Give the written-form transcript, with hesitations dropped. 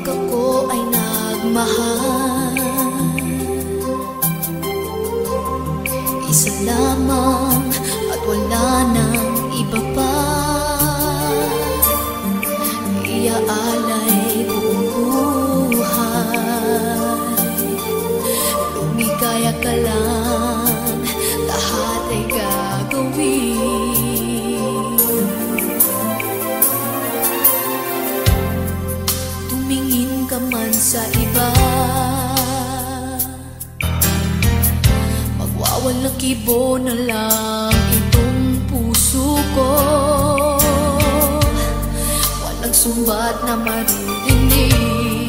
Kapag ako ay nagmahal, isa lamang at wala nang iba pa. Iaalay buong buhay, lumigaya ka lang, lahat ay gagawin. Tumingin ka man sa iba, magwawalang kibo na lang itong puso ko. Walang sumbat na maririnig.